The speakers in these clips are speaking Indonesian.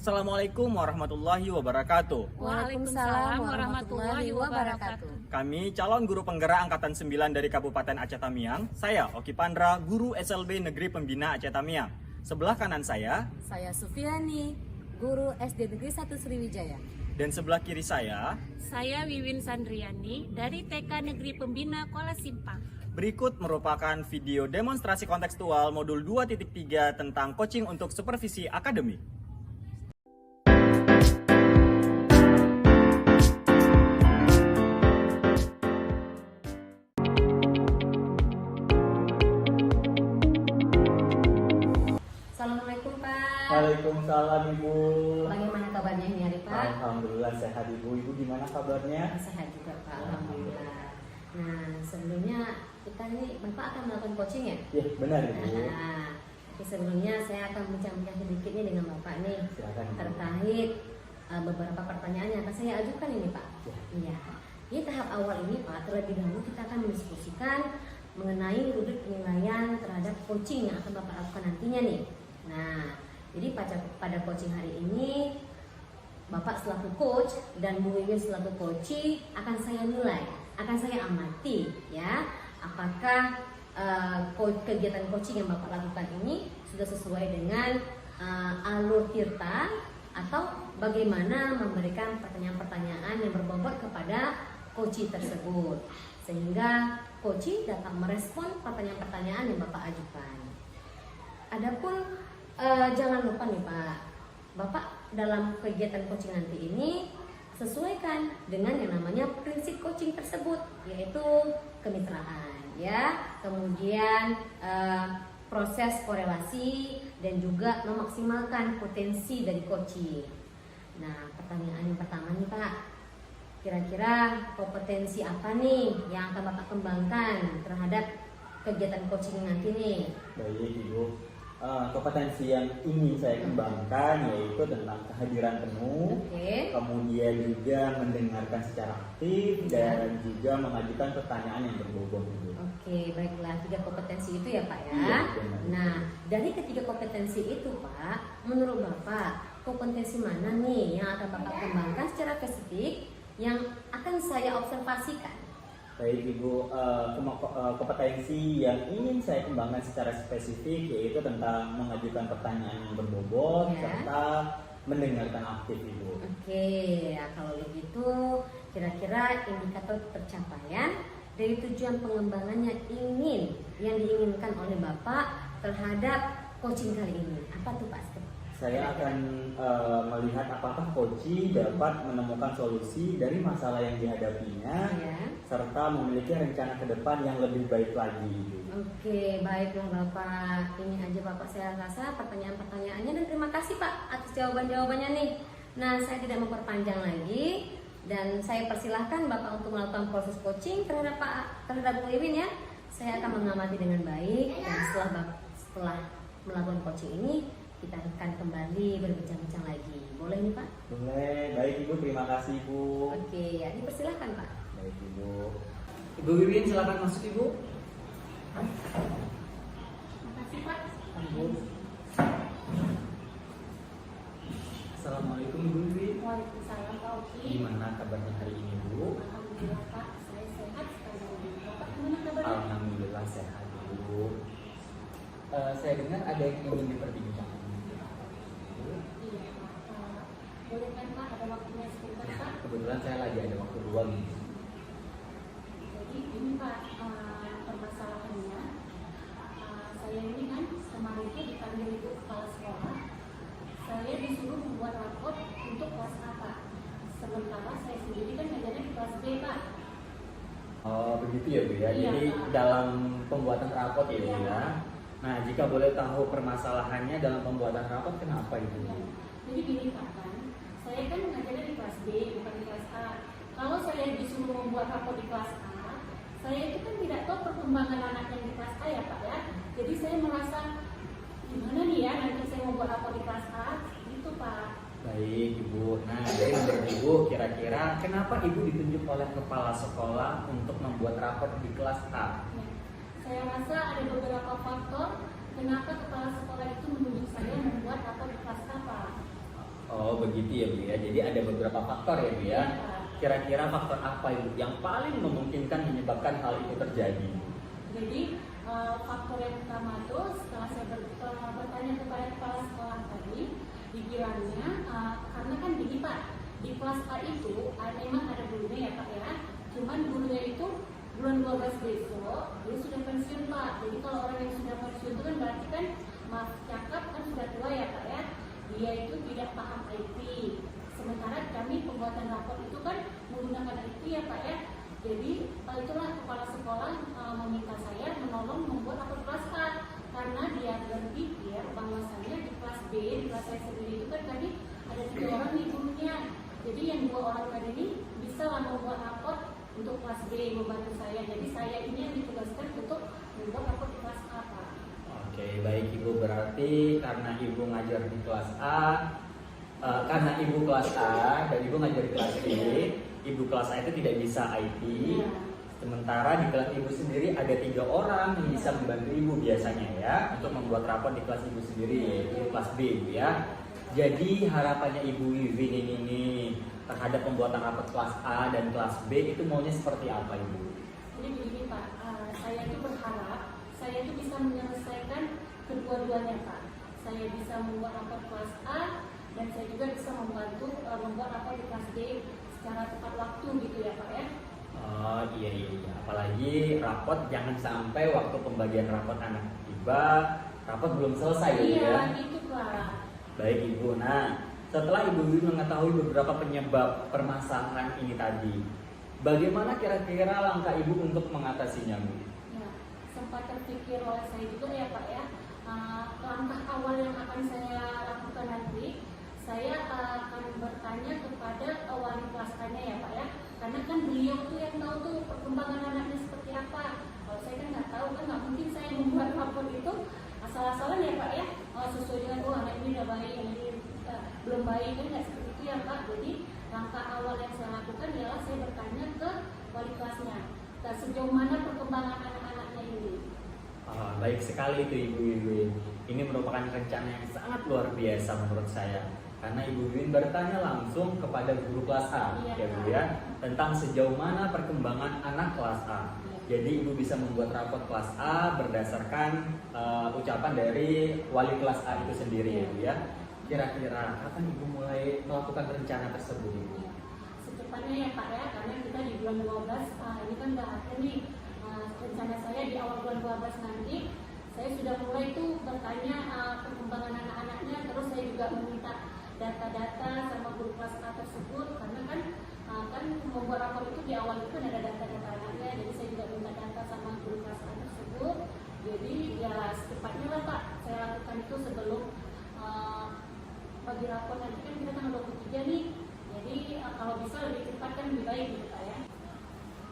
Assalamualaikum warahmatullahi wabarakatuh. Waalaikumsalam warahmatullahi wabarakatuh. Kami calon guru penggerak Angkatan 9 dari Kabupaten Aceh Tamiang. Saya Oki Pandra, guru SLB Negeri Pembina Aceh Tamiang. Sebelah kanan saya Sufiani, guru SD Negeri 1 Sriwijaya. dan sebelah kiri saya. Saya Wiwin Sandriani dari TK Negeri Pembina Kuala Simpang. Berikut merupakan video demonstrasi kontekstual modul 2.3 tentang coaching untuk supervisi akademik. Assalamualaikum Pak. Waalaikumsalam Ibu. Bagaimana kabarnya ini hari Pak? Alhamdulillah sehat Ibu. Ibu gimana kabarnya? Sehat juga Pak, alhamdulillah. Nah sebelumnya kita ini Bapak akan melakukan coaching ya? Iya benar Ibu. Nah, tapi sebelumnya saya akan bincang-bincang sedikitnya dengan Bapak nih Silakan, Ibu. terkait beberapa pertanyaan yang akan saya ajukan ini Pak. Iya. Di tahap awal ini Pak, terlebih dahulu kita akan mendiskusikan mengenai rubrik penilaian terhadap coaching yang akan Bapak lakukan nantinya nih. Nah, jadi pada coaching hari ini Bapak selaku coach dan Bu Wiwin selaku coachee akan saya nilai, akan saya amati ya, apakah kegiatan coaching yang Bapak lakukan ini sudah sesuai dengan alur tirta atau bagaimana memberikan pertanyaan-pertanyaan yang berbobot kepada coachee tersebut, sehingga coachee dapat merespon pertanyaan-pertanyaan yang Bapak ajukan. Adapun jangan lupa nih Pak, Bapak dalam kegiatan coaching nanti ini sesuaikan dengan yang namanya prinsip coaching tersebut, yaitu kemitraan ya, kemudian proses korelasi dan juga memaksimalkan potensi dari coaching. Nah, pertanyaan yang pertama nih Pak, kira-kira kompetensi apa nih yang akan Bapak kembangkan terhadap kegiatan coaching nanti nih? Baik Ibu, kompetensi yang ingin saya kembangkan yaitu tentang kehadiran penuh, kemudian juga mendengarkan secara aktif dan juga mengajukan pertanyaan yang berbobot Ibu. Oke, baiklah, 3 kompetensi itu ya Pak ya. Iya, benar. Nah, dari ketiga kompetensi itu Pak, menurut Bapak kompetensi mana nih yang akan Bapak kembangkan secara spesifik yang akan saya observasikan? Baik Ibu, kompetensi yang ingin saya kembangkan secara spesifik yaitu tentang mengajukan pertanyaan yang berbobot serta mendengarkan aktif Ibu. Oke, ya kalau begitu kira-kira indikator pencapaian dari tujuan pengembangan yang diinginkan oleh Bapak terhadap coaching kali ini apa tuh Pak? Saya akan melihat apakah coachee dapat menemukan solusi dari masalah yang dihadapinya serta memiliki rencana ke depan yang lebih baik lagi. Oke, baiklah Bapak. Ini aja Bapak saya rasa pertanyaan-pertanyaannya dan terima kasih Pak atas jawaban-jawabannya nih. Nah, saya tidak memperpanjang lagi dan saya persilahkan Bapak untuk melakukan proses coaching terhadap Bu Wiwin ya. Saya akan mengamati dengan baik dan setelah melakukan coaching ini kita akan kembali berbincang-bincang lagi. Boleh nih Pak? Boleh, baik Ibu, terima kasih Ibu. Oke, ya dipersilahkan Pak. Baik Ibu. Ibu Wiwin silakan masuk Ibu. Makasih Pak. Assalamualaikum Ibu Wiwin. Waalaikumsalam Pak Oki. Gimana kabarnya hari ini Bu? Alhamdulillah Pak, saya sehat sekali. Bapak gimana kabarnya? Alhamdulillah sehat Ibu. Saya dengar ada yang ingin diperbincangkan. Iya Pak. Boleh kan Pak, ada waktunya sebentar Pak? Kebetulan saya lagi ada waktu luang nih. Jadi ini Pak, permasalahannya saya ini kan kemarin itu dipanggil ibu kepala sekolah. Saya disuruh membuat rapot untuk kelas A Pak. Sementara saya sendiri kan ngajarnya di kelas B Pak. Oh begitu ya Bu ya. Iya, Jadi Pak. dalam pembuatan rapot ya Bu Iya, ya. Pak. Nah jika boleh tahu permasalahannya dalam pembuatan rapot kenapa Ibu? Jadi gini Pak kan, saya kan mengajarnya di kelas B bukan di kelas A. Kalau saya disuruh membuat rapot di kelas A, saya itu kan tidak tahu perkembangan anak yang di kelas A ya Pak ya. Jadi saya merasa gimana nih ya nanti saya membuat rapot di kelas A, itu Pak. Baik Ibu. Nah dari menurut Ibu kira-kira kenapa Ibu ditunjuk oleh kepala sekolah untuk membuat rapot di kelas A? Ya, saya rasa ada beberapa faktor kenapa kepala sekolah itu menunjuk saya membuat rapot di kelas A Pak. Oh begitu ya Bu ya. Jadi ada beberapa faktor ya Bu ya. Iya, Pak. Kira-kira faktor apa Ibu yang paling memungkinkan menyebabkan hal itu terjadi? Jadi faktor yang pertama itu setelah saya bertanya kepada kepala sekolah tadi, dibilangnya karena kan gini Pak, di kelas A itu memang ada gurunya ya Pak ya, cuman gurunya itu bulan 12 besok dia sudah pensiun Pak. Jadi kalau orang yang sudah pensiun itu kan berarti kan maaf cakap kan sudah tua ya Pak ya, dia itu tidak paham IT. Sementara kami pembuatan rapor itu kan menggunakan IT ya Pak ya. Jadi itulah kepala sekolah meminta saya menolong membuat rapor kelas A karena dia berpikir bahwasannya di kelas B, di kelas saya sendiri itu kan tadi ada 3 orang nih gurunya. Jadi yang 2 orang tadi ini bisa lah membuat rapor untuk kelas B membantu saya. Jadi saya ini yang ditugaskan untuk membuat rapor di kelas A Pak. Oke, baik Ibu, berarti karena Ibu ngajar di kelas A, karena Ibu kelas A dan Ibu ngajar di kelas B, Ibu kelas A itu tidak bisa IT. Iya. Sementara di kelas Ibu sendiri ada 3 orang yang bisa membantu Ibu biasanya ya untuk membuat rapor di kelas Ibu sendiri, yaitu kelas B Ibu ya. Jadi harapannya Ibu Wiwin ini terhadap pembuatan rapor kelas A dan kelas B itu maunya seperti apa Ibu? Jadi begini Pak, saya itu berharap saya itu bisa menyelesaikan kedua-duanya Pak. Saya bisa membuat rapor kelas A dan saya juga bisa membantu membuat rapor di kelas B secara tepat waktu gitu ya Pak ya. Oh iya. Apalagi rapot jangan sampai waktu pembagian rapot anak tiba rapot belum selesai ya. Iya gitu Pak. Baik Ibu. Nah, setelah Ibu mengetahui beberapa penyebab permasalahan ini tadi, bagaimana kira-kira langkah Ibu untuk mengatasinya Bu? Ya, sempat terpikir oleh saya juga ya Pak ya. Langkah awal yang akan saya lakukan nanti, saya akan bertanya kepada wali kelas A-nya ya Pak ya. Karena kan beliau tuh yang tahu tuh perkembangan anaknya seperti apa. Kalau saya kan nggak tahu, kan nggak mungkin saya membuat rapor itu asal-asalan ya Pak ya. Sesuai dengan anak ini udah baik, anak ini belum baik, kan nggak seperti itu ya Pak. Jadi langkah awal yang saya lakukan ialah saya bertanya ke wali kelasnya. Dan sejauh mana perkembangan anak-anaknya ini. Baik sekali itu Ibu Wiwin. Ini merupakan rencana yang sangat luar biasa menurut saya. Karena Ibu Wiwin bertanya langsung kepada guru kelas A, Iya, ya Bu ya, tentang sejauh mana perkembangan anak kelas A. Jadi Ibu bisa membuat rapor kelas A berdasarkan ucapan dari wali kelas A itu sendiri ya Bu ya. Kira-kira kapan Ibu mulai melakukan rencana tersebut Ibu? Secepatnya ya Pak ya, karena kita di bulan 12, ini kan udah ada nih rencana saya di awal bulan 12 nanti. Saya sudah mulai tuh bertanya perkembangan anak-anaknya, terus saya juga meminta data-data sama guru kelas A tersebut karena kan membuat rapor itu di awal itu kan ada data-data anaknya, jadi saya juga minta data sama guru kelas A tersebut. Jadi ya secepatnya lah Pak saya lakukan itu sebelum bagi rapor nanti kan kita tanggal 23 nih, jadi kalau bisa lebih cepat kan lebih baik gitu Pak ya.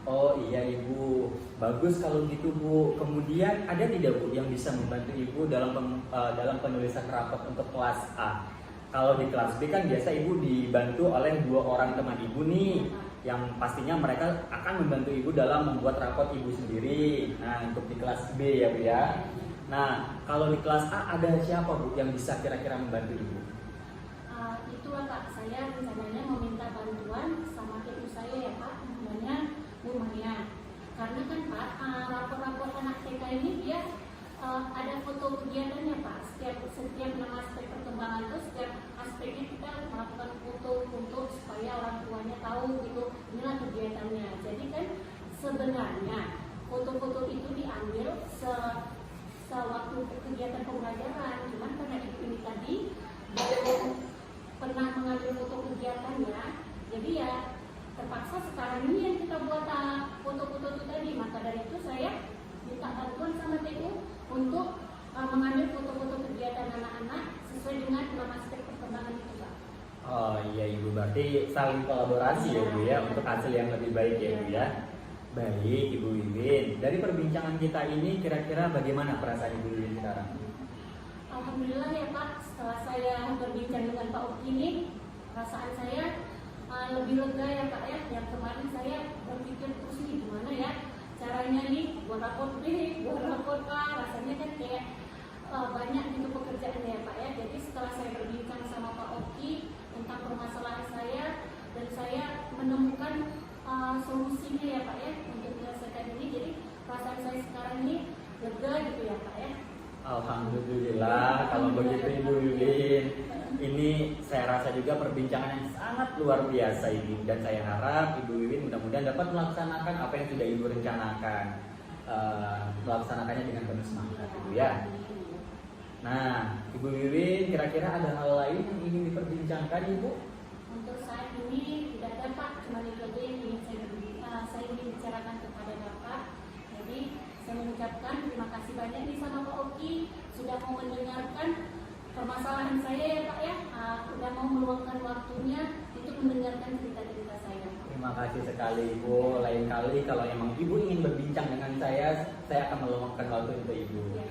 Oh iya Ibu, bagus kalau gitu Bu. Kemudian ada tidak Bu yang bisa membantu Ibu dalam penulisan rapor untuk kelas A? Kalau di kelas B kan biasa Ibu dibantu oleh 2 orang teman Ibu nih, yang pastinya mereka akan membantu Ibu dalam membuat rapor Ibu sendiri. Nah untuk di kelas B ya Bu ya. Nah kalau di kelas A ada siapa Bu yang bisa kira-kira membantu Ibu? Itulah Pak, saya rencananya meminta bantuan sama ibu saya ya Pak, namanya Bu Mania. Karena kan Pak, rapor-rapor anak TK ini dia ada foto kegiatannya Pak. Setiap 6 aspek perkembangan itu, setiap aspeknya kita melakukan foto untuk supaya orang tuanya tahu gitu, inilah kegiatannya. Jadi kan sebenarnya foto-foto itu diambil sewaktu kegiatan pembelajaran. Cuman karena ibu ini tadi belum pernah mengambil foto kegiatannya, jadi ya terpaksa sekarang ini yang kita buat foto-foto itu tadi. Maka dari itu saya minta bantuan sama TU untuk mengambil foto-foto kegiatan anak-anak sesuai dengan 6 aspek perkembangan itu Pak. Oh iya Ibu, berarti saling kolaborasi ya Bu ya untuk hasil yang lebih baik ya Bu ya. Baik Ibu Wiwin, dari perbincangan kita ini kira-kira bagaimana perasaan Ibu Wiwin sekarang? Alhamdulillah ya Pak, setelah saya berbincang dengan Pak Uki ini, perasaan saya lebih lega ya Pak ya. Yang kemarin saya berpikir terus nih gimana ya caranya nih buat rapor B, buat rapor A, rasanya kan kayak banyak gitu pekerjaan ya Pak ya. Jadi setelah saya berbincang sama Pak Oki dan menemukan solusinya ya Pak ya untuk menyelesaikan ini. Jadi perasaan saya sekarang ini lega gitu ya Pak ya. Alhamdulillah kalau begitu Ibu Wiwin. Ini saya rasa juga perbincangan yang sangat luar biasa ini, dan saya harap Ibu Wiwin mudah-mudahan dapat melaksanakan apa yang sudah Ibu rencanakan, melaksanakannya dengan penuh semangat Ibu ya. Nah, Ibu Wiwin kira-kira ada hal lain yang ingin diperbincangkan Ibu? Untuk saat ini tidak ada Pak, cuma itu aja yang ingin saya ingin bicarakan kepada Bapak. Jadi saya mengucapkan terima kasih banyak nih sama Pak Oki sudah mau mendengarkan permasalahan saya ya Pak ya, sudah mau meluangkan waktunya untuk mendengarkan cerita-cerita saya. Terima kasih sekali Ibu. Lain kali kalau emang Ibu ingin berbincang dengan saya akan meluangkan waktu untuk Ibu. Ya.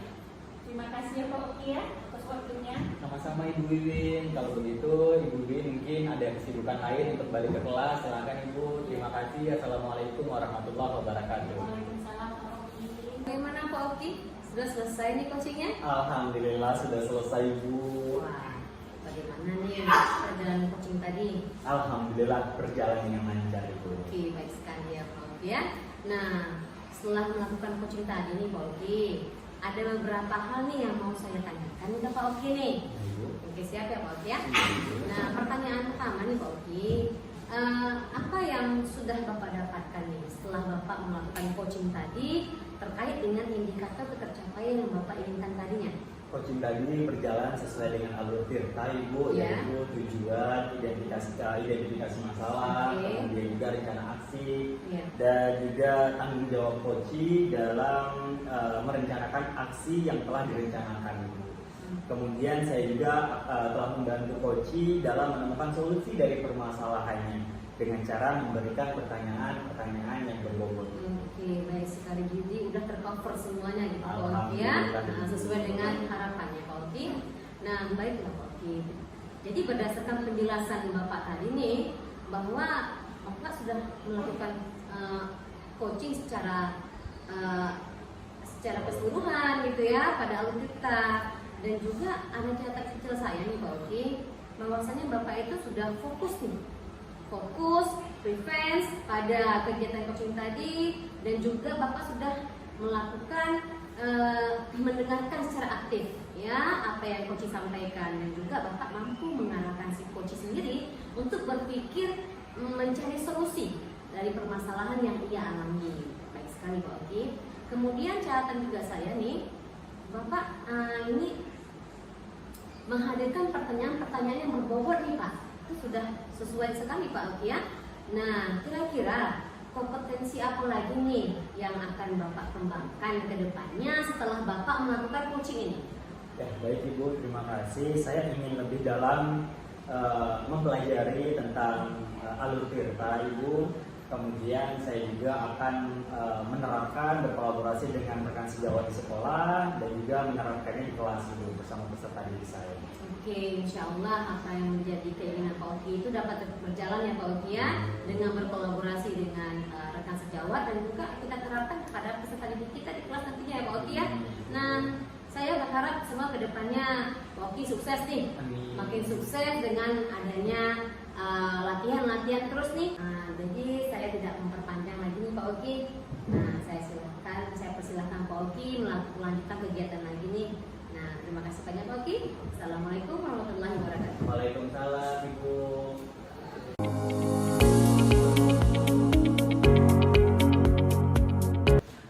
Terima kasih ya Pak Oki ya atas waktunya. Sama-sama Ibu Wiwin. Kalau begitu Ibu Wiwin mungkin ada kesibukan lain untuk balik ke kelas. Silakan Ibu. Terima kasih. Assalamualaikum warahmatullahi wabarakatuh. Waalaikumsalam Pak Oki. Bagaimana Pak Oki? Sudah selesai nih coachingnya? Alhamdulillah sudah selesai Ibu. Wah, bagaimana nih perjalanan coaching tadi? Alhamdulillah berjalan dengan lancar Ibu. Oke, baik sekali ya Pak Oki ya. Nah, setelah melakukan coaching tadi nih Pak Oki, ada beberapa hal nih yang mau saya tanyakan ke Pak Oki nih. Ibu. Oke, siap ya Pak Oki ya? Ibu. Nah, pertanyaan pertama nih Pak Oki, apa yang sudah Bapak dapatkan nih setelah Bapak melakukan coaching tadi terkait dengan indikator ketercapaian yang Bapak inginkan tadinya? Coaching tadi berjalan sesuai dengan alur tirta Ibu, Ya. yaitu tujuan, identifikasi masalah, Oke. kemudian juga rencana aksi, Ya. dan juga tanggung jawab coach dalam merencanakan aksi yang telah direncanakan Ibu. Kemudian saya juga telah membantu coach dalam menemukan solusi dari permasalahannya dengan cara memberikan pertanyaan-pertanyaan yang berbobot. Oke, baik sekali. Jadi udah tercover semuanya gitu Pak Oki ya. Alhamdulillah. Nah, sesuai dengan harapannya Pak Oki. Nah, baiklah Pak Oki. Jadi berdasarkan penjelasan Bapak tadi nih, bahwa Bapak sudah melakukan coaching secara keseluruhan gitu ya pada alur kita, dan juga ada catatan kecil saya nih Pak Oki, bahwasanya Bapak itu sudah fokus prevents pada kegiatan coaching tadi, dan juga Bapak sudah melakukan mendengarkan secara aktif ya apa yang coach sampaikan, dan juga Bapak mampu mengarahkan si coach sendiri untuk berpikir mencari solusi dari permasalahan yang ia alami. Baik sekali Pak Oki. Kemudian catatan juga saya nih, Bapak ini menghadirkan pertanyaan-pertanyaan yang berbobot nih Pak. Itu sudah sesuai sekali Pak Oki ya. Nah, kira-kira kompetensi apa lagi nih yang akan Bapak kembangkan ke depannya setelah Bapak melakukan coaching ini? Ya, baik Ibu, terima kasih. Saya ingin lebih dalam mempelajari tentang alur tirta Ibu. Kemudian saya juga akan menerapkan berkolaborasi dengan rekan sejawat di sekolah, dan juga menerapkannya di kelas Ibu bersama peserta didik saya. Oke, insya Allah apa yang menjadi keinginan Pak Oki itu dapat berjalan ya Pak Oki ya, dengan berkolaborasi dengan rekan sejawat, dan juga kita terapkan kepada peserta didik kita di kelas nantinya ya Pak Oki ya. Nah, saya berharap semua kedepannya Pak Oki sukses nih, Amin. makin sukses dengan adanya latihan-latihan terus nih. Jadi saya tidak memperpanjang lagi nih Pak Oki. Nah, saya persilahkan Pak Oki melanjutkan kegiatan lagi nih. Nah, terima kasih banyak Pak Oki. Assalamualaikum warahmatullahi wabarakatuh. Waalaikumsalam Ibu.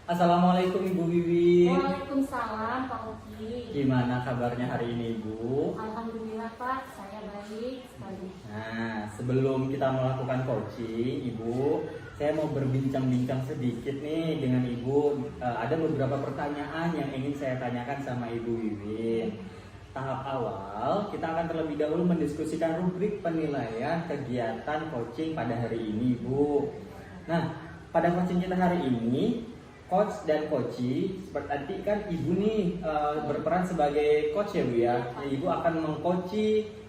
Assalamualaikum Ibu Wiwin. Waalaikumsalam Pak Oki. Gimana kabarnya hari ini Ibu? Alhamdulillah Pak, saya baik sekali. Nah, sebelum kita melakukan coaching, Ibu, saya mau berbincang-bincang sedikit nih dengan Ibu. Ada beberapa pertanyaan yang ingin saya tanyakan sama Ibu Wiwin. Tahap awal, kita akan terlebih dahulu mendiskusikan rubrik penilaian kegiatan coaching pada hari ini, Ibu. Nah, pada coaching kita hari ini, coach dan coachee, seperti tadi kan Ibu nih berperan sebagai coach ya Bu ya. Ibu akan mengcoachi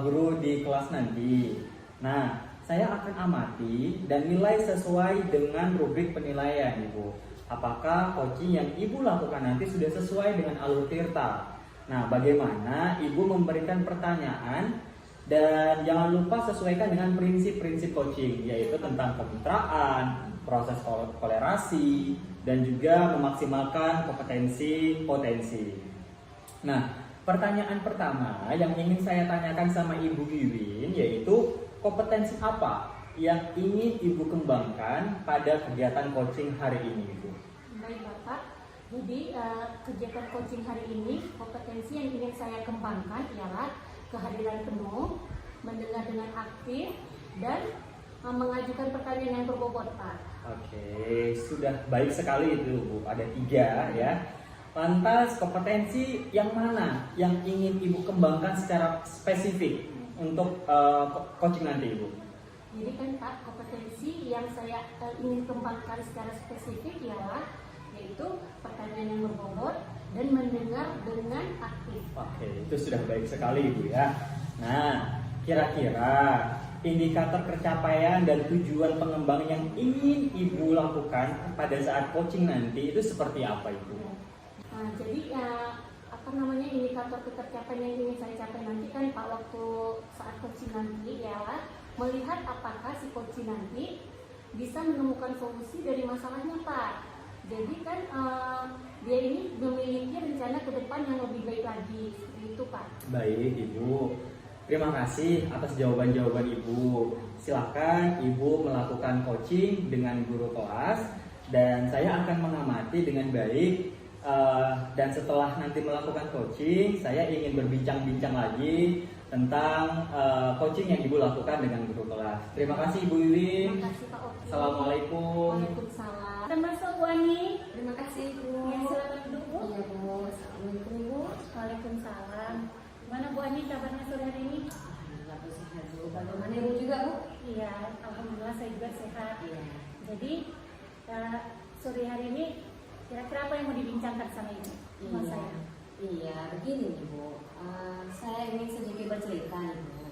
guru di kelas nanti. Nah, saya akan amati dan nilai sesuai dengan rubrik penilaian Ibu. Apakah coaching yang Ibu lakukan nanti sudah sesuai dengan alur tirta? Nah, bagaimana Ibu memberikan pertanyaan Dan jangan lupa sesuaikan dengan prinsip-prinsip coaching, yaitu tentang kemitraan, proses toleransi, dan juga memaksimalkan kompetensi-potensi. Nah, pertanyaan pertama yang ingin saya tanyakan sama Ibu Wiwin yaitu kompetensi apa yang ingin Ibu kembangkan pada kegiatan coaching hari ini, Ibu? Baik Bapak, jadi kegiatan coaching hari ini, kompetensi yang ingin saya kembangkan ialah kehadiran penuh, mendengar dengan aktif, dan mengajukan pertanyaan yang berbobot, Pak. Oke, sudah baik sekali itu, Bu. Ada 3 ya. Lantas kompetensi yang mana yang ingin Ibu kembangkan secara spesifik untuk coaching nanti, Ibu? Jadi kan Pak, kompetensi yang saya ingin kembangkan secara spesifik ialah yaitu pertanyaan yang berbobot dan mendengar dengan aktif. Oke, itu sudah baik sekali, Ibu ya. Nah, kira-kira indikator pencapaian dan tujuan pengembangan yang ingin Ibu lakukan pada saat coaching nanti itu seperti apa, Ibu? Jadi indikator pencapaian yang ingin saya capai nanti kan Pak, waktu saat coaching nanti ialah melihat apakah si coaching nanti bisa menemukan solusi dari masalahnya, Pak. Jadi kan dia ini memiliki rencana ke depan yang lebih baik lagi, seperti itu, Pak. Baik, Ibu. Terima kasih atas jawaban-jawaban Ibu. Silakan Ibu melakukan coaching dengan guru kelas dan saya akan mengamati dengan baik. Dan setelah nanti melakukan coaching, saya ingin berbincang-bincang lagi tentang coaching yang Ibu lakukan dengan guru kelas. Terima kasih, Ibu Wiwin. Terima kasih, Pak Oki. Assalamualaikum. Waalaikumsalam. Dan masuk Bu Ani. Terima kasih, Bu. Ya, silakan duduk, Bu. Iya, Bu. Assalamualaikum, Bu. Waalaikumsalam. Gimana Bu Ani kabarnya sore hari ini? Alhamdulillah, Bu, sehat, Bu. Bagaimana Ibu juga, Bu? Iya, alhamdulillah saya juga sehat. Iya. Jadi sore hari ini kira-kira apa yang mau dibincangkan sama Ibu? Sama saya. Iya, begini Ibu. Saya ingin sedikit bercerita nih, Bu.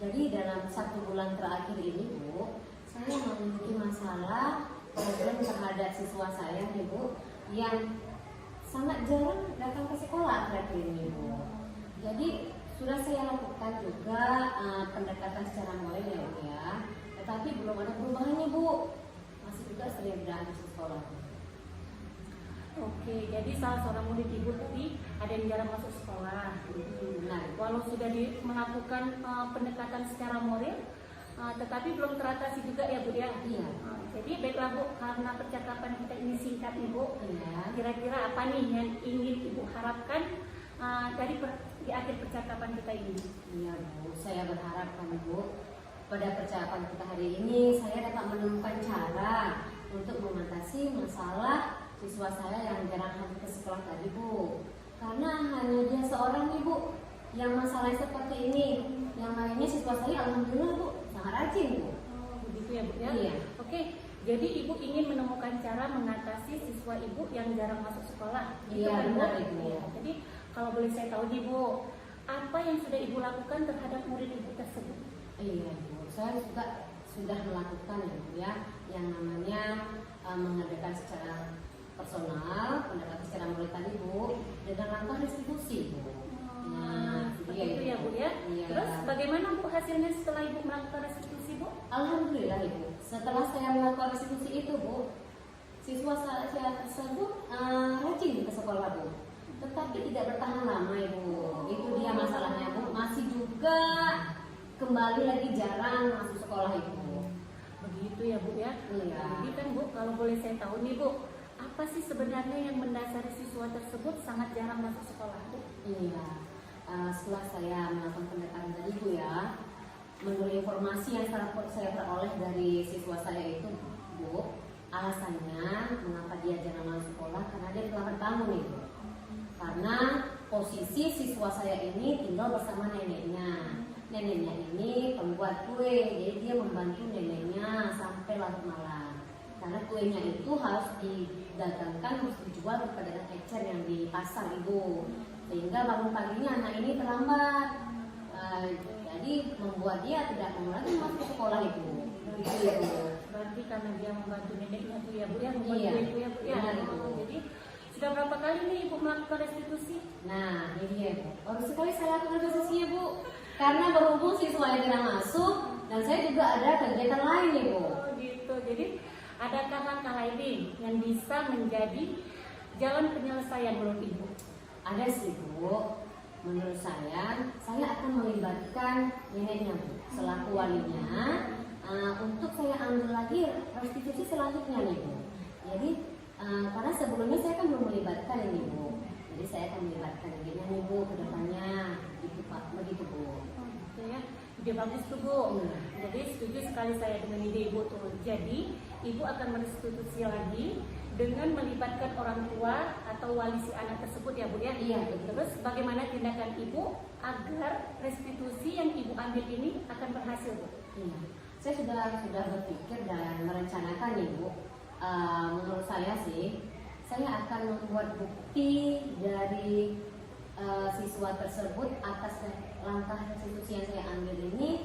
Jadi dalam 1 bulan terakhir ini, Bu, saya memiliki masalah problem terhadap siswa saya nih, Bu, yang sangat jarang datang ke sekolah akhir ini, Bu. Jadi sudah saya lakukan juga pendekatan secara moral ya, Bu ya. Tetapi belum ada perubahannya, Bu. Masih juga sering berangkat ke sekolah. Oke, jadi salah seorang murid Ibu tadi ada yang jarang masuk sekolah. Nah, Walau sudah melakukan pendekatan secara moral, tetapi belum teratasi juga ya Bu ya. iya. Jadi baiklah Bu, karena percakapan kita ini singkat Ibu, Iya. kira-kira apa nih yang ingin Ibu harapkan di akhir percakapan kita ini? Iya, Bu. Saya berharap kan, Bu, pada percakapan kita hari ini saya dapat menemukan cara untuk mengatasi masalah siswa saya yang jarang hadir ke sekolah tadi, Bu. Karena hanya dia seorang nih, Bu, yang masalah seperti ini. Yang lainnya siswa saya alhamdulillah, Bu, sangat rajin, Bu. Oh, begitu ya Bu ya? Iya. Oke, jadi Ibu ingin menemukan cara mengatasi siswa Ibu yang jarang masuk sekolah. Gitu Iya, kan, Bu? benar, Ibu. Iya. Jadi kalau boleh saya tahu nih Bu, apa yang sudah Ibu lakukan terhadap murid Ibu tersebut? Iya, Bu. Saya juga sudah melakukan ya, Bu ya, yang namanya mengadakan secara personal, pendekatan secara mulai tadi, Bu, dengan langkah restitusi, Bu. Nah, seperti itu ya Bu ya. Iya. Terus bagaimana Bu hasilnya setelah Ibu melakukan restitusi Bu? Alhamdulillah, Ibu. Setelah saya melakukan restitusi itu, Bu, siswa saya tersebut rajin ke sekolah, Bu. Tetapi tidak bertahan lama, Ibu. Itu dia masalahnya, Bu. Masih juga kembali lagi jarang masuk sekolah, Ibu. Begitu ya Bu ya. Iya. Jadi kan Bu, kalau boleh saya tahu nih Bu, apa sih sebenarnya yang mendasari siswa tersebut sangat jarang masuk sekolah Bu? Iya. Setelah saya melakukan pendekatan tadi, Bu ya, menurut informasi yang saya peroleh dari siswa saya itu, Bu, alasannya mengapa dia jarang masuk sekolah karena dia terlambat bangun nih, Bu. Karena posisi siswa saya ini tinggal bersama neneknya. Neneknya ini pembuat kue, jadi dia membantu neneknya sampai larut malam. Karena kuenya itu harus didagangkan, harus dijual kepada ecer yang di pasar, Ibu. Sehingga bangun paginya anak ini terlambat. Jadi membuat dia tidak mau lagi masuk sekolah, Ibu. Begitu ya, Bu. Berarti karena dia membantu neneknya Bu ya Bu ya, membantu Iya. Ibu ya Bu ya. Benar, Ibu. Jadi sudah berapa kali nih Ibu melakukan restitusi? Nah, ini dia, Bu. Baru sekali saya lakukan restitusi, Bu. Karena berhubung siswa yang tidak masuk dan saya juga ada kegiatan lain nih Bu. Oh gitu. Jadi adakah langkah lain yang bisa menjadi jalan penyelesaian menurut Ibu? Ada sih Bu. Menurut saya akan melibatkan neneknya Bu selaku walinya untuk saya ambil lagi restitusi selanjutnya nih Bu. Jadi karena sebelumnya saya kan belum melibatkan ini Bu. Jadi saya akan melibatkan neneknya nih Bu ke depannya. Gitu Pak, begitu Bu. Oh, gitu ya. Ide bagus tuh Bu. Jadi setuju sekali saya dengan ide Ibu tuh. Jadi Ibu akan merestitusi lagi dengan melibatkan orang tua atau wali si anak tersebut ya Bu ya. Iya betul. Terus bagaimana tindakan Ibu agar restitusi yang Ibu ambil ini akan berhasil Bu? Iya. Saya sudah berpikir dan merencanakan nih Bu. Menurut saya sih, saya akan membuat bukti dari siswa tersebut atas langkah restitusi yang saya ambil ini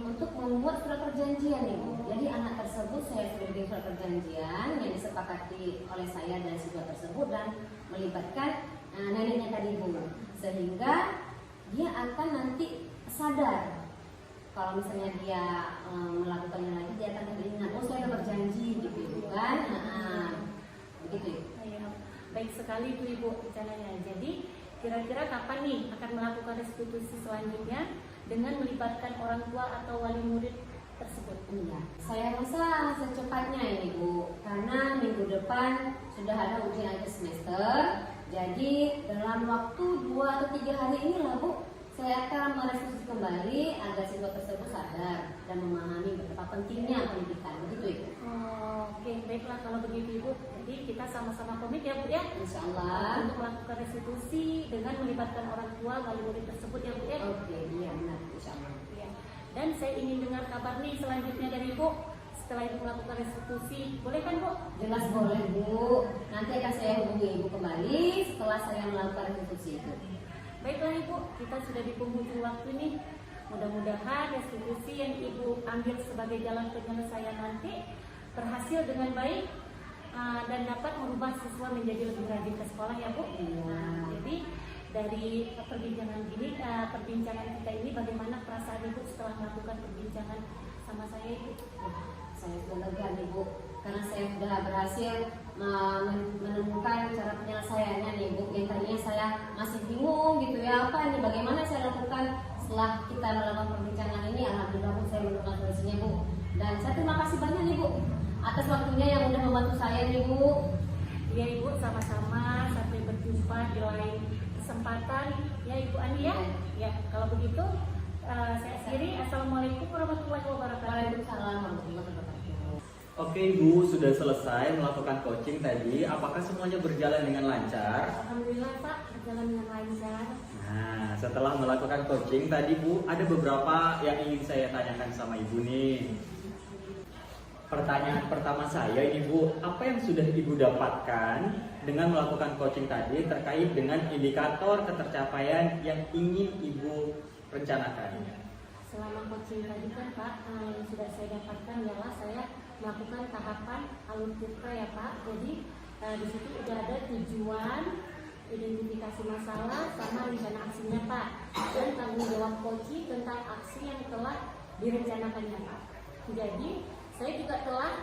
untuk membuat surat perjanjian nih Bu. Jadi anak tersebut saya sudah bikin surat perjanjian yang disepakati oleh saya dan siswa tersebut dan melibatkan neneknya tadi Bu, sehingga dia akan nanti sadar kalau misalnya dia melakukannya lagi dia akan teringat, oh saya udah berjanji gitu kan, begitu. Ya, baik sekali itu Ibu rencananya. Jadi kira-kira kapan nih akan melakukan restitusi selanjutnya dengan melibatkan orang tua atau wali murid tersebut? Iya, saya rasa secepatnya ini Bu, karena minggu depan sudah ada ujian akhir semester. Jadi dalam waktu 2 atau 3 hari ini lah Bu, saya akan merestitusi kembali agar siswa tersebut sadar dan memahami betapa pentingnya pendidikan. Begitu Ibu. Oke, baiklah kalau begitu Ibu. Jadi kita sama-sama komit ya Bu ya. Insya Allah. Untuk melakukan restitusi dengan melibatkan orang tua wali murid tersebut ya Bu ya. Oke, iya benar. Insya Allah. Ya. Dan saya ingin dengar kabar nih selanjutnya dari Ibu setelah Ibu melakukan restitusi. Boleh kan Bu? Jelas boleh Bu. Nanti akan saya hubungi Ibu kembali setelah saya melakukan restitusi itu. Baiklah Ibu, kita sudah di penghujung waktu nih. Mudah-mudahan restitusi yang Ibu ambil sebagai jalan penyelesaian nanti berhasil dengan baik dan dapat merubah siswa menjadi lebih rajin ke sekolah ya Bu. Iya. Jadi dari perbincangan kita ini bagaimana perasaan Ibu setelah melakukan perbincangan sama saya Ibu? Saya sudah lega nih Bu, karena saya sudah berhasil menemukan cara penyelesaiannya nih Bu. Yang tadinya saya masih bingung gitu ya, apa ini bagaimana saya lakukan. Setelah kita melakukan perbincangan ini, alhamdulillah Bu, saya menemukan solusinya Bu. Dan saya terima kasih banyak nih Bu atas waktunya yang udah membantu saya nih Bu. Iya Ibu, sama-sama. Sampai berjumpa di lain kesempatan ya Ibu Ani ya. Ya, kalau begitu saya akhiri. Assalamualaikum warahmatullahi wabarakatuh. Waalaikumsalam warahmatullahi wabarakatuh. Oke Ibu, sudah selesai melakukan coaching tadi. Apakah semuanya berjalan dengan lancar? Alhamdulillah Pak, berjalan dengan lancar. Nah, setelah melakukan coaching tadi Bu, ada beberapa yang ingin saya tanyakan sama Ibu nih. Pertanyaan pertama saya ini Bu, apa yang sudah Ibu dapatkan dengan melakukan coaching tadi terkait dengan indikator ketercapaian yang ingin Ibu rencanakan? Selama coaching tadi kan Pak, yang sudah saya dapatkan ialah saya melakukan tahapan alur tirta ya Pak. Jadi di situ sudah ada tujuan, identifikasi masalah, sama rencana aksinya Pak, dan tanggung jawab coaching tentang aksi yang telah direncanakannya Pak. Jadi saya juga telah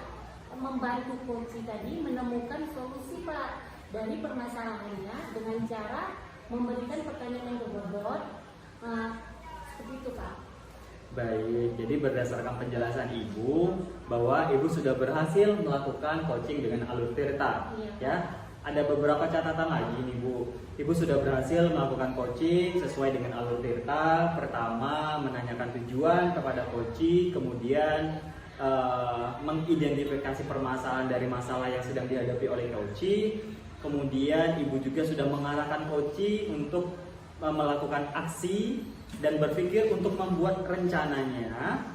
membantu coaching tadi menemukan solusi Pak dari permasalahannya dengan cara memberikan pertanyaan yang berbobot seperti itu Pak. Baik, jadi berdasarkan penjelasan Ibu bahwa Ibu sudah berhasil melakukan coaching dengan alur tirta, ya. Ada beberapa catatan lagi nih Bu. Ibu sudah berhasil melakukan coaching sesuai dengan alur tirta. Pertama, menanyakan tujuan kepada coaching, kemudian mengidentifikasi permasalahan dari masalah yang sedang dihadapi oleh coaching. Kemudian Ibu juga sudah mengarahkan coaching untuk melakukan aksi dan berpikir untuk membuat rencananya.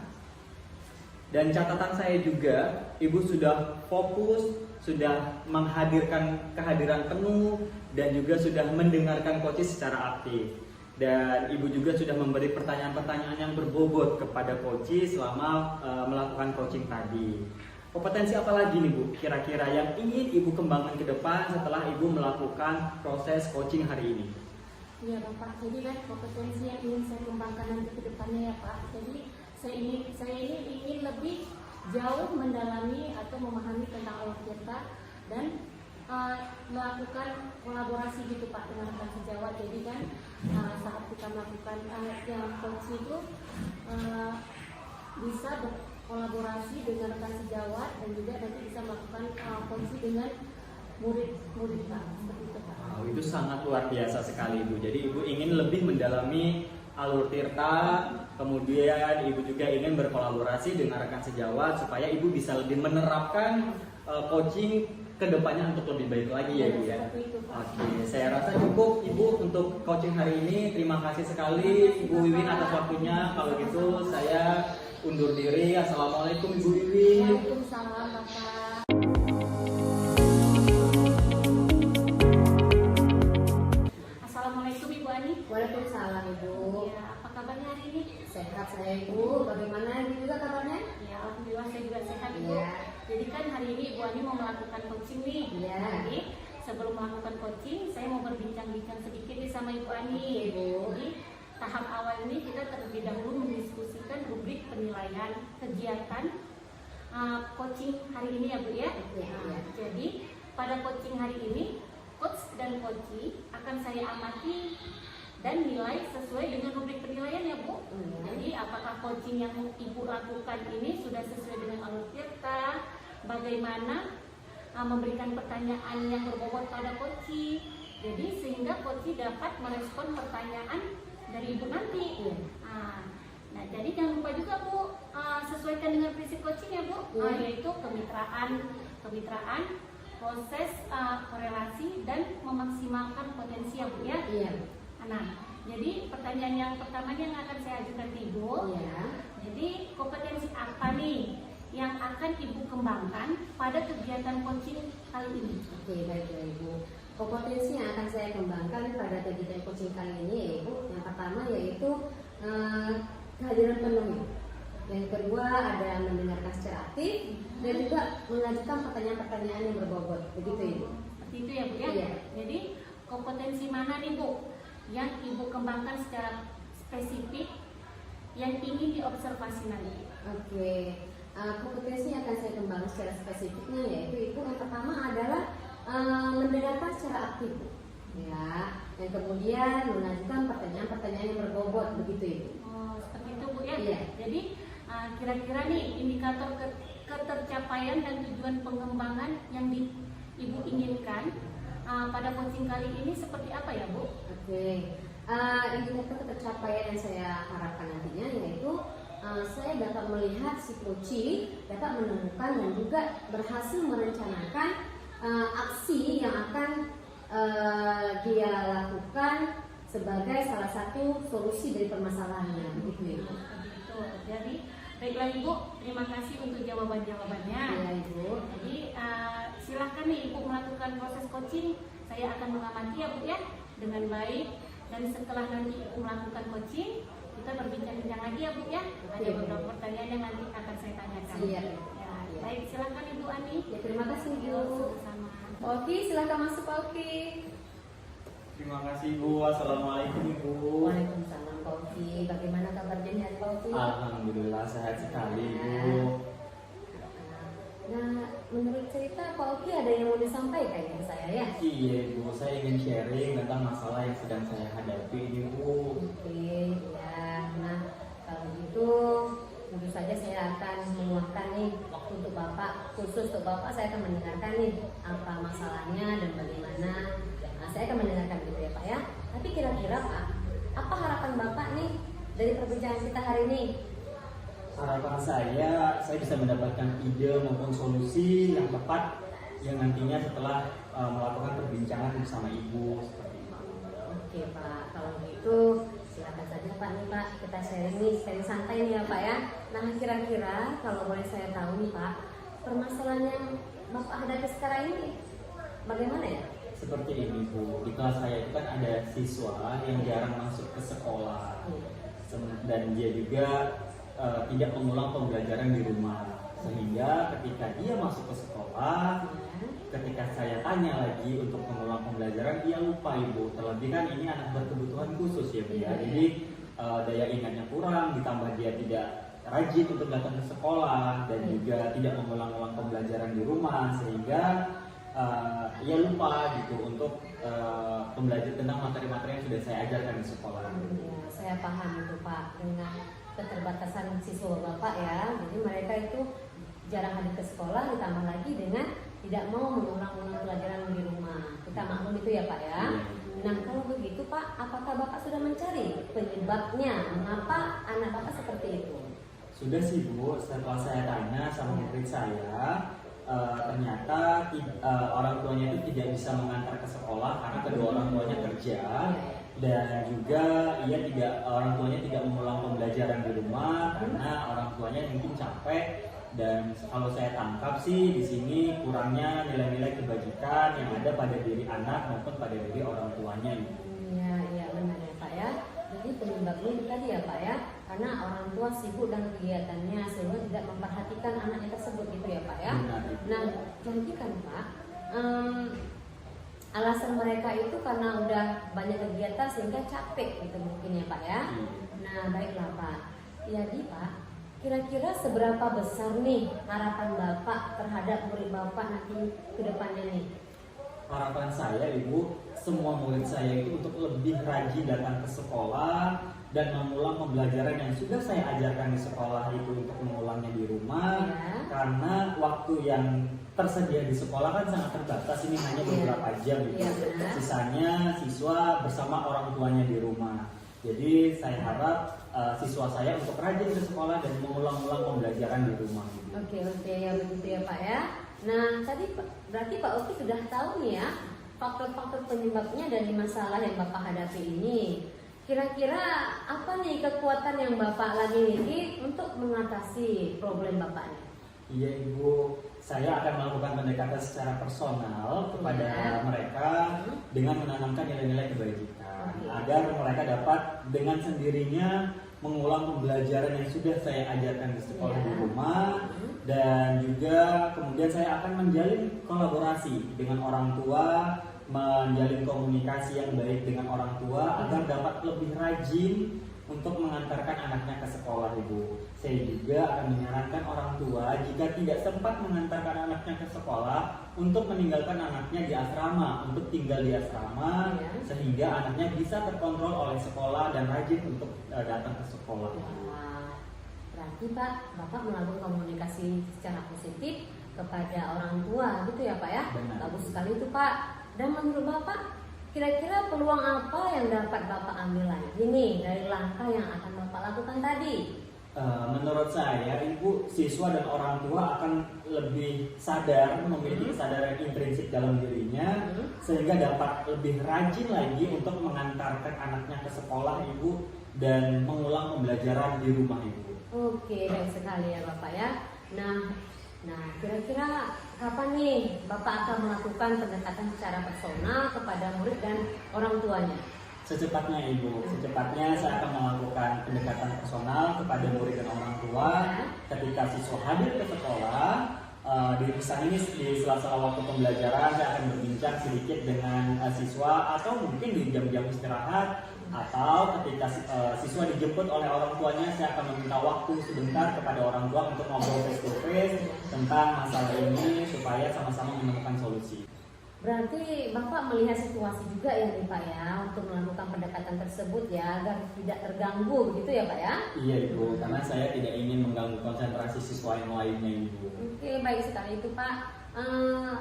Dan catatan saya juga, Ibu sudah fokus, sudah menghadirkan kehadiran penuh, dan juga sudah mendengarkan coaching secara aktif. Dan Ibu juga sudah memberi pertanyaan-pertanyaan yang berbobot kepada coaching selama melakukan coaching tadi. Kompetensi apa lagi nih Bu, kira-kira yang ingin Ibu kembangkan ke depan setelah Ibu melakukan proses coaching hari ini? Iya Bapak, jadi kan kompetensi yang ingin saya kembangkan nanti ke depannya ya Pak. Jadi saya ini ingin lebih jauh mendalami atau memahami tentang alam tirta dan melakukan kolaborasi gitu Pak dengan rekan sejawat. Jadi kan saat kita melakukan yang coach itu bisa berkolaborasi dengan rekan sejawat dan juga nanti bisa melakukan coach dengan murid-murid Pak. Seperti itu Pak. Wow, itu sangat luar biasa sekali Ibu. Jadi Ibu ingin lebih mendalami alur tirta, kemudian Ibu juga ingin berkolaborasi dengan rekan sejawat supaya Ibu bisa lebih menerapkan coaching kedepannya untuk lebih baik lagi ya Ibu ya. Oke, saya rasa cukup Ibu untuk coaching hari ini. Terima kasih sekali Ibu Wiwin atas waktunya. Kalau gitu saya undur diri. Assalamualaikum Ibu Wiwin. Waalaikumsalam Bapak. Assalamualaikum Ibu Ani. Waalaikumsalam Ibu. Ya, apa kabarnya hari ini? Sehat saya Ibu. Bagaimana Ibu juga kabarnya? Ya, alhamdulillah saya juga sehat Ibu. Iya. Jadi kan hari ini Ibu Ani mau melakukan coaching nih. Iya. Jadi sebelum melakukan coaching, saya mau berbincang-bincang sedikit nih sama Ibu Ani. Oke, Ibu. Jadi tahap awal ini kita terlebih dahulu mendiskusikan rubrik penilaian kegiatan coaching hari ini ya Bu ya. Iya, iya. Jadi pada coaching hari ini coach dan coachee akan saya amati dan nilai sesuai dengan rubrik penilaian ya Bu. Jadi apakah coaching yang Ibu lakukan ini sudah sesuai dengan alur tirta, bagaimana memberikan pertanyaan yang berbobot pada coachee. Jadi sehingga coachee dapat merespon pertanyaan dari Ibu nanti. Nah, jadi jangan lupa juga Bu, sesuaikan dengan prinsip coaching ya Bu, yaitu kemitraan, proses korelasi dan memaksimalkan potensi ya Bu ya. Iya. Nah, jadi pertanyaan yang pertamanya yang akan saya ajukan ke Ibu. Iya. Jadi kompetensi apa nih yang akan Ibu kembangkan pada kegiatan coaching kali ini? Oke, baiklah Ibu. Kompetensi yang akan saya kembangkan pada kegiatan coaching kali ini ya Ibu, yang pertama yaitu kehadiran penuh. Yang kedua ada mendengarkan secara aktif dan juga mengajukan pertanyaan-pertanyaan yang berbobot. Begitu Ibu. Seperti itu ya Bu ya. Iya. Jadi kompetensi mana nih Bu yang Ibu kembangkan secara spesifik yang ingin diobservasi nanti? Oke. Kompetensi yang akan saya kembangkan secara spesifiknya yaitu Ibu yang pertama adalah mendengarkan secara aktif. Ya. Yang kemudian mengajukan pertanyaan-pertanyaan yang berbobot. Begitu Ibu. Oh, seperti itu Bu ya. Iya. Jadi kira-kira nih indikator ketercapaian dan tujuan pengembangan yang Ibu inginkan pada coaching kali ini seperti apa ya Bu? Oke. Indikator ketercapaian yang saya harapkan nantinya yaitu saya dapat melihat si coachee dapat menemukan dan juga berhasil merencanakan aksi yang akan dia lakukan sebagai salah satu solusi dari permasalahannya. Begitu Ibu. Begitu. Jadi baiklah Ibu, terima kasih untuk jawaban-jawabannya. Iya Ibu. Jadi silakan nih Ibu melakukan proses coaching. Saya akan mengamati ya Bu ya dengan baik. Dan setelah nanti Ibu melakukan coaching, kita berbincang-bincang lagi ya Bu ya. Ada beberapa pertanyaan yang nanti akan saya tanyakan. Iya. Ya, baik, silakan Ibu Ani. Ya, terima kasih Yuk, Ibu. sama. Oke, silakan masuk Pak Oki. Terima kasih Ibu. Assalamualaikum Ibu. Waalaikumsalam Pak Oki. Bagaimana kabarnya hari Pak Oki? Alhamdulillah sehat sekali Ibu. Nah, menurut cerita Pak Oki ada yang mau disampaikan ke saya ya? Iya Ibu, saya ingin sharing tentang masalah yang sedang saya hadapi ini Bu. Oke, ya. Nah, kalau gitu tentu saja saya akan meluangkan nih waktu untuk Bapak, khusus untuk Bapak saya akan mendengarkan nih apa masalahnya dan bagaimana. Nah, saya akan mendengarkan gitu ya Pak ya. Tapi kira-kira Pak, apa harapan Bapak nih dari perbincangan kita hari ini? Harapan saya bisa mendapatkan ide maupun solusi yang tepat yang nantinya setelah melakukan perbincangan bersama Ibu seperti itu. Oke Pak, kalau gitu silakan saja Pak nih Pak, kita sharing nih, sharing santai nih ya Pak ya. Nah kira-kira kalau boleh saya tahu nih Pak, permasalahan yang Bapak hadapi sekarang ini bagaimana ya? Seperti ini Bu, di kelas saya itu kan ada siswa yang jarang masuk ke sekolah dan dia juga tidak mengulang pembelajaran di rumah. Sehingga ketika dia masuk ke sekolah, ketika saya tanya lagi untuk mengulang pembelajaran, dia lupa Ibu. Terlebih kan ini anak berkebutuhan khusus ya Bu ya. Jadi daya ingatnya kurang, ditambah dia tidak rajin untuk datang ke sekolah dan juga tidak mengulang-ulang pembelajaran di rumah, sehingga ia lupa gitu untuk pembelajaran tentang materi-materi yang sudah saya ajarkan di sekolah. Ya, saya paham itu Pak, dengan keterbatasan siswa Bapak ya. Jadi mereka itu jarang hadir ke sekolah, ditambah lagi dengan tidak mau mengulang-ulang pelajaran di rumah. Kita maklum itu ya Pak ya. Nah kalau begitu Pak, apakah Bapak sudah mencari penyebabnya mengapa anak Bapak seperti itu? Sudah sih Bu, setelah saya tanya sama murid saya, ternyata orang tuanya itu tidak bisa mengantar ke sekolah karena kedua orang tuanya kerja, dan juga orang tuanya tidak mengulang pembelajaran di rumah karena orang tuanya mungkin capek. Dan kalau saya tangkap sih di sini kurangnya nilai-nilai kebajikan yang ada pada diri anak maupun pada diri orang tuanya. Iya benar ya Pak ya. Jadi penyebabnya itu tadi ya Pak ya, karena orang tua sibuk dengan kegiatannya sehingga tidak memperhatikan anaknya tersebut gitu ya Pak ya. Nah jadi kan Pak, alasan mereka itu karena udah banyak kegiatan sehingga capek gitu mungkin ya Pak ya. Nah baiklah Pak. Jadi Pak, kira-kira seberapa besar nih harapan Bapak terhadap murid Bapak nanti ke depannya nih? Harapan saya Ibu, semua murid saya itu untuk lebih rajin datang ke sekolah dan mengulang pembelajaran yang sudah saya ajarkan di sekolah itu untuk mengulangnya di rumah. Karena waktu yang tersedia di sekolah kan sangat terbatas, ini hanya beberapa jam gitu. Sisanya siswa bersama orang tuanya di rumah. Jadi saya harap siswa saya untuk rajin ke sekolah dan mengulang-ulang pembelajaran di rumah. Oke ya begitu ya Pak ya. Nah tadi berarti Pak Oki sudah tahu nih ya faktor-faktor penyebabnya dari masalah yang Bapak hadapi ini. Kira-kira apa nih kekuatan yang Bapak lagi miliki untuk mengatasi problem Bapak ini? Iya Ibu, saya akan melakukan pendekatan secara personal kepada mereka dengan menanamkan nilai-nilai kebajikan agar mereka dapat dengan sendirinya mengulang pembelajaran yang sudah saya ajarkan di sekolah di rumah, dan juga kemudian saya akan menjalin kolaborasi dengan orang tua, menjalin komunikasi yang baik dengan orang tua agar dapat lebih rajin untuk mengantarkan anaknya ke sekolah Ibu. Saya juga akan menyarankan orang tua jika tidak sempat mengantarkan anaknya ke sekolah untuk meninggalkan anaknya di asrama, untuk tinggal di asrama sehingga anaknya bisa terkontrol oleh sekolah dan rajin untuk datang ke sekolah. Berarti Pak, Bapak melakukan komunikasi secara positif kepada orang tua gitu ya Pak ya? Benar. Bagus sekali itu Pak. Dan menurut Bapak, kira-kira peluang apa yang dapat Bapak ambil lagi nih dari langkah yang akan Bapak lakukan tadi? Menurut saya, Ibu, siswa dan orang tua akan lebih sadar, memiliki kesadaran intrinsik dalam dirinya, sehingga dapat lebih rajin lagi untuk mengantarkan anaknya ke sekolah Ibu dan mengulang pembelajaran di rumah Ibu. Oke, baik sekali ya Bapak ya. Nah, kira-kira kapan nih Bapak akan melakukan pendekatan secara personal kepada murid dan orang tuanya? Secepatnya Ibu, secepatnya saya akan melakukan pendekatan personal kepada murid dan orang tua ketika siswa hadir ke sekolah. Misalnya ini di sela-sela waktu pembelajaran saya akan berbincang sedikit dengan siswa, atau mungkin di jam-jam istirahat, atau ketika siswa dijemput oleh orang tuanya saya akan meminta waktu sebentar kepada orang tua untuk ngobrol face to face tentang masalah ini supaya sama-sama menemukan solusi. Berarti Bapak melihat situasi juga ya nih Pak ya untuk melakukan pendekatan tersebut ya agar tidak terganggu begitu ya Pak ya? Iya Ibu, karena saya tidak ingin mengganggu konsentrasi siswa yang lainnya Ibu. Oke, baik sekali itu Pak.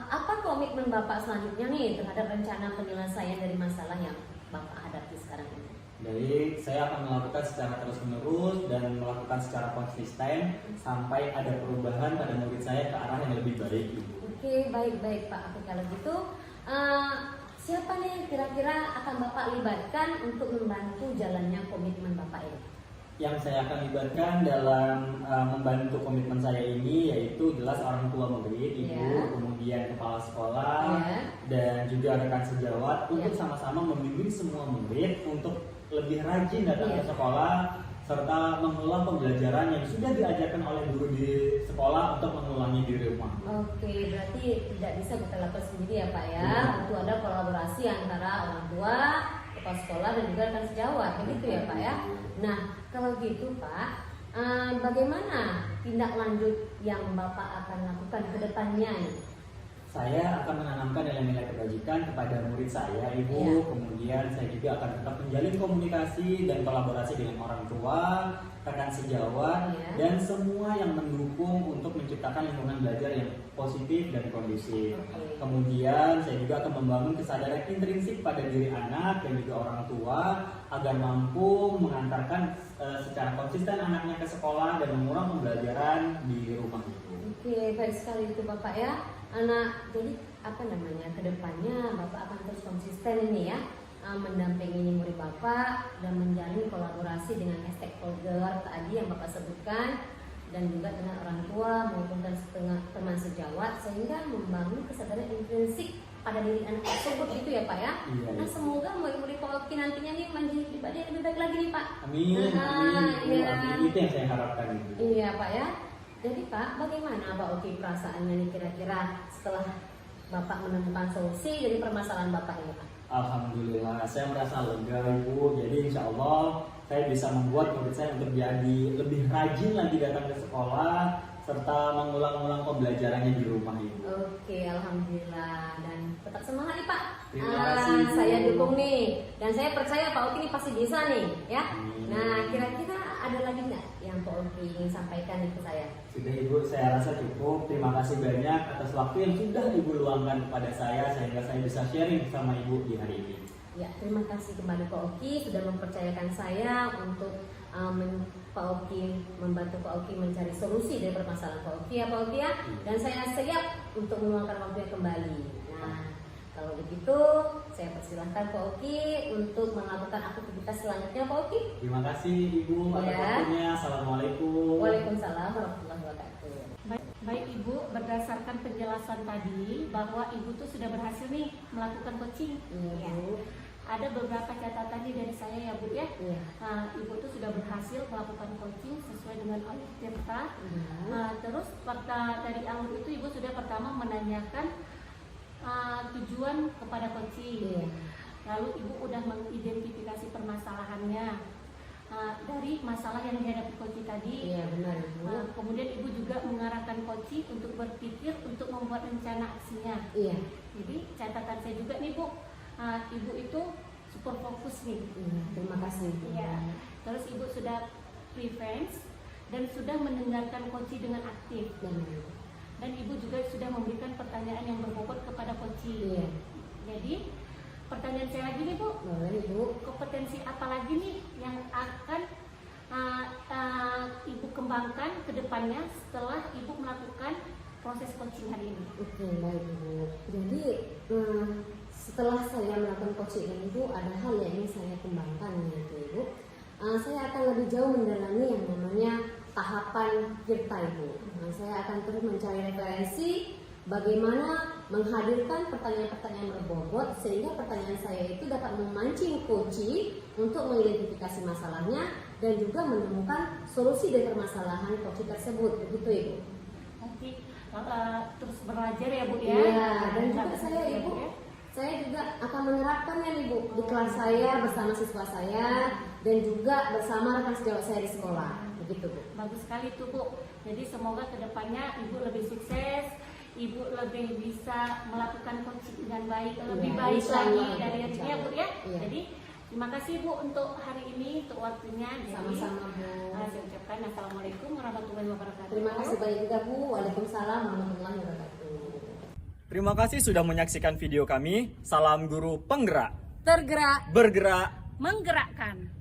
Apa komitmen Bapak selanjutnya nih terhadap rencana penyelesaian dari masalah yang Bapak hadapi sekarang ini? Jadi saya akan melakukan secara terus-menerus dan melakukan secara konsisten sampai ada perubahan pada murid saya ke arah yang lebih baik Ibu. Oke, baik Pak. Oke, kalau gitu siapa nih kira-kira akan Bapak libatkan untuk membantu jalannya komitmen Bapak ini? Yang saya akan libatkan dalam membantu komitmen saya ini yaitu jelas orang tua murid, Ibu, kemudian kepala sekolah, dan juga rekan sejawat untuk sama-sama membimbing semua murid untuk lebih rajin datang ke sekolah serta mengulang pembelajaran yang sudah diajarkan oleh guru di sekolah untuk mengulangi di rumah. Oke, berarti tidak bisa kita lakukan sendiri ya Pak ya. Iya. Itu ada kolaborasi antara orang tua, kepala sekolah dan juga rekan sejawat, begitu ya Pak ya. Nah, kalau gitu Pak, bagaimana tindak lanjut yang Bapak akan lakukan ke depannya nih? Saya akan menanamkan nilai-nilai kebajikan kepada murid saya, Ibu. Iya. Kemudian saya juga akan tetap menjalin komunikasi dan kolaborasi dengan orang tua, rekan sejawat, Iya. dan semua yang mendukung untuk menciptakan lingkungan belajar yang positif dan kondusif. Oke. Kemudian saya juga akan membangun kesadaran intrinsik pada diri anak dan juga orang tua agar mampu mengantarkan secara konsisten anaknya ke sekolah dan mengulang pembelajaran di rumah itu. Oke, baik sekali itu Bapak ya. Anak, jadi apa namanya, kedepannya Bapak akan terus konsisten ini ya, mendampingi murid Bapak dan menjalin kolaborasi dengan stakeholder tadi yang Bapak sebutkan, dan juga dengan orang tua maupun dan teman sejawat, sehingga membangun kesadaran intrinsik pada diri anak tersebut gitu ya Pak ya. Iya, Nah iya. semoga murid-murid Pak Oki nantinya nih menjadi pribadi yang lebih baik lagi nih Pak. Amin, amin, Iya. amin. Itu yang saya harapkan, Ibu. Iya Pak ya. Jadi Pak, bagaimana Pak Oki perasaannya nih kira-kira setelah Bapak menemukan solusi dari permasalahan Bapak ini Pak? Alhamdulillah, saya merasa lega, Ibu. Jadi insya Allah saya bisa membuat murid saya untuk jadi lebih rajin lagi datang ke sekolah serta mengulang-ulang pembelajarannya di rumah, Ibu. Oke, alhamdulillah, dan tetap semangat nih Pak. Terima kasih, Bu. Saya dukung nih, dan saya percaya Pak Oki ini pasti bisa nih, ya. Amin. Nah, kira-kira ada lagi nggak yang Pak Oki ingin sampaikan nih ke saya? Sudah, Ibu, saya rasa cukup. Terima kasih banyak atas waktu yang sudah Ibu luangkan kepada saya sehingga saya bisa sharing sama Ibu di hari ini. Ya, terima kasih kembali Pak Oki sudah mempercayakan saya untuk Pak Oki membantu Pak Oki mencari solusi dari permasalahan Pak Oki ya Pak Oki ya. Dan saya siap untuk meluangkan waktunya kembali. Nah, kalau begitu saya persilahkan Pak Oki untuk melakukan aktivitas selanjutnya Pak Oki. Terima kasih, Ibu, atas Ya. waktunya. Assalamualaikum. Waalaikumsalam warahmatullahi wabarakatuh. Baik Ibu, berdasarkan penjelasan tadi bahwa Ibu tuh sudah berhasil nih melakukan coaching. Iya, Bu. Ada beberapa catatan nih dari saya ya Bu ya. Iya. Nah, Ibu tuh sudah berhasil melakukan coaching sesuai dengan Alur Tirta. Iya. Terus dari Alur itu Ibu sudah pertama menanyakan tujuan kepada coaching. Iya. Lalu Ibu udah mengidentifikasi permasalahannya. Dari masalah yang dihadapi coaching tadi. Iya, benar Ibu. Kemudian Ibu juga mengarahkan coaching untuk berpikir untuk membuat rencana aksinya. Iya. Jadi catatan saya juga nih Bu, Ibu itu super fokus nih. Iya, terima kasih. Iya. Terus Ibu sudah prevent dan sudah mendengarkan coaching dengan aktif. Benar. Dan Ibu juga sudah memberikan pertanyaan yang berbobot kepada coaching. Iya. Jadi pertanyaan saya lagi nih Bu, Boleh Ibu. kompetensi apa lagi nih yang akan Ibu kembangkan ke depannya setelah Ibu melakukan proses coaching hari ini? Oke, baik Ibu. Jadi setelah saya melakukan coaching ini Ibu, ada hal yang ingin saya kembangkan yaitu Ibu. Saya akan lebih jauh mendalami yang namanya tahapan Tirta Ibu. Saya akan terus mencari referensi bagaimana menghadirkan pertanyaan-pertanyaan berbobot sehingga pertanyaan saya itu dapat memancing coaching untuk mengidentifikasi masalahnya dan juga menemukan solusi dari permasalahan coaching tersebut. Begitu Ibu. Nanti terus belajar ya Bu ya. Iya, dan juga Terus saya belajar, Ibu, ya. saya juga akan menerapkannya Ibu di kelas saya bersama siswa saya dan juga bersama rekan sejawat saya di sekolah. Begitu Bu. Bagus sekali tuh Bu. Jadi semoga kedepannya Ibu lebih sukses, Ibu lebih bisa melakukan coaching dengan baik, lebih Iya, baik insya lagi Allah, dari hari insya ini ya Bu ya. Iya. Jadi terima kasih Bu untuk hari ini, untuk waktunya. Jadi, Sama-sama Bu. saya ucapkan Assalamualaikum warahmatullahi wabarakatuh. Terima kasih banyak juga Bu. Waalaikumsalam warahmatullahi wabarakatuh. Terima kasih sudah menyaksikan video kami. Salam guru penggerak, Tergerak, bergerak. menggerakkan.